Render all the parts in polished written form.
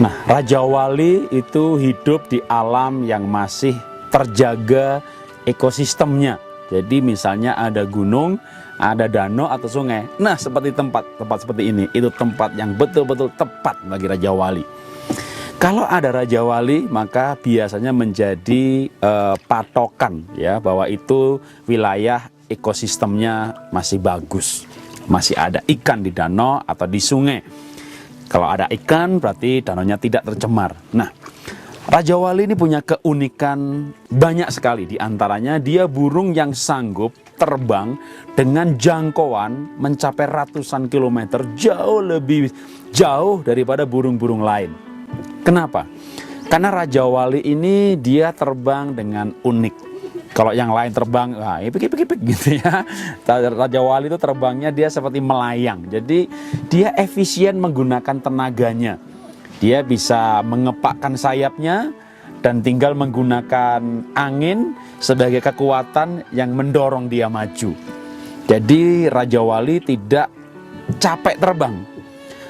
Nah, Raja Wali itu hidup di alam yang masih terjaga ekosistemnya. Jadi misalnya ada gunung, ada danau atau sungai. Nah, seperti tempat seperti ini, itu tempat yang betul-betul tepat bagi Raja Wali. Kalau ada Raja Wali, maka biasanya menjadi patokan ya, bahwa itu wilayah ekosistemnya masih bagus. Masih ada ikan di danau atau di sungai. Kalau ada ikan berarti danaunya tidak tercemar. Nah, Raja Wali ini punya keunikan banyak sekali. Di antaranya dia burung yang sanggup terbang dengan jangkauan mencapai ratusan kilometer, jauh lebih jauh daripada burung-burung lain. Kenapa? Karena Raja Wali ini dia terbang dengan unik. Kalau yang lain terbang, ipik-ipik gitu ya. Raja Wali itu terbangnya dia seperti melayang. Jadi dia efisien menggunakan tenaganya. Dia bisa mengepakkan sayapnya dan tinggal menggunakan angin sebagai kekuatan yang mendorong dia maju. Jadi Raja Wali tidak capek terbang.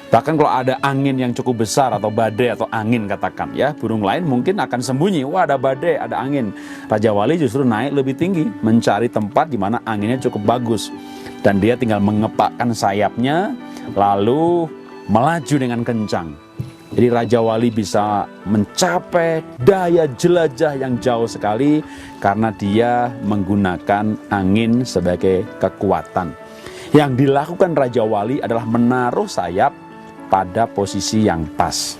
Bahkan kalau ada angin yang cukup besar atau badai atau angin katakan ya, burung lain mungkin akan sembunyi. Wah, ada badai, ada angin. Raja Wali justru naik lebih tinggi, mencari tempat di mana anginnya cukup bagus. Dan dia tinggal mengepakkan sayapnya lalu melaju dengan kencang. Jadi Raja Wali bisa mencapai daya jelajah yang jauh sekali karena dia menggunakan angin sebagai kekuatan. Yang dilakukan Raja Wali adalah menaruh sayap pada posisi yang pas.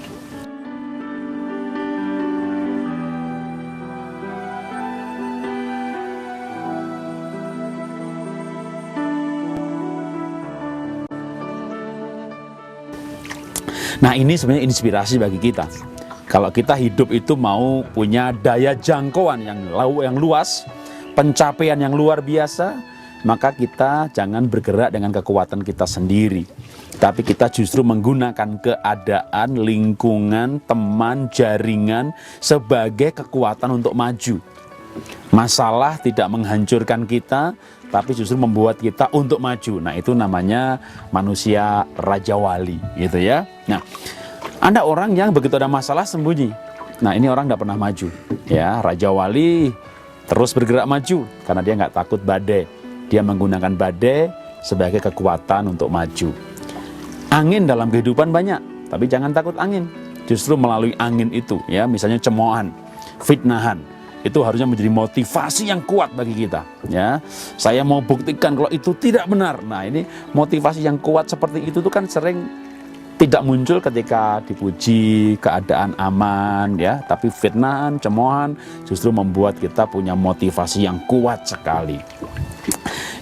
Nah, ini sebenarnya inspirasi bagi kita. Kalau kita hidup itu mau punya daya jangkauan yang luas, pencapaian yang luar biasa, maka kita jangan bergerak dengan kekuatan kita sendiri. Tapi kita justru menggunakan keadaan, lingkungan, teman, jaringan sebagai kekuatan untuk maju. Masalah tidak menghancurkan kita, tapi justru membuat kita untuk maju. Nah, itu namanya manusia Raja Wali, gitu ya. Nah, ada orang yang begitu ada masalah sembunyi. Nah, ini orang tidak pernah maju. Ya, Raja Wali terus bergerak maju karena dia nggak takut badai. Dia menggunakan badai sebagai kekuatan untuk maju. Angin dalam kehidupan banyak, tapi jangan takut angin. Justru melalui angin itu, ya, misalnya cemoohan, fitnahan, itu harusnya menjadi motivasi yang kuat bagi kita. Ya, saya mau buktikan kalau itu tidak benar. Nah, ini motivasi yang kuat seperti itu tuh kan sering tidak muncul ketika dipuji, keadaan aman, ya. Tapi fitnahan, cemoohan justru membuat kita punya motivasi yang kuat sekali.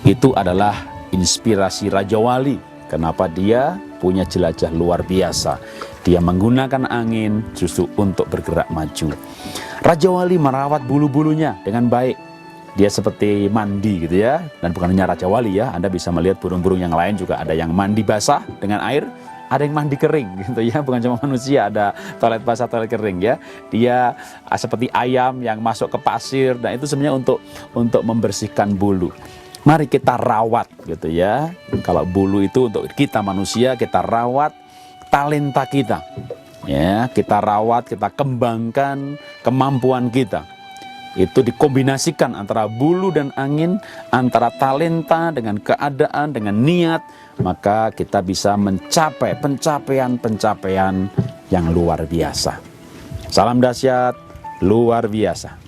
Itu adalah inspirasi Raja Wali. Kenapa dia punya jelajah luar biasa. Dia menggunakan angin justru untuk bergerak maju. Raja Wali merawat bulu-bulunya dengan baik. Dia seperti mandi gitu ya. Dan bukan hanya Raja Wali ya. Anda bisa melihat burung-burung yang lain juga ada yang mandi basah dengan air. Ada yang mandi kering gitu ya. Bukan cuma manusia, ada toilet basah, toilet kering ya. Dia seperti ayam yang masuk ke pasir. Dan itu sebenarnya untuk membersihkan bulu. Mari kita rawat gitu ya. Kalau bulu itu untuk kita manusia, kita rawat talenta kita. Ya, kita rawat, kita kembangkan kemampuan kita. Itu dikombinasikan antara bulu dan angin, antara talenta dengan keadaan, dengan niat, maka kita bisa mencapai pencapaian-pencapaian yang luar biasa. Salam dahsyat luar biasa.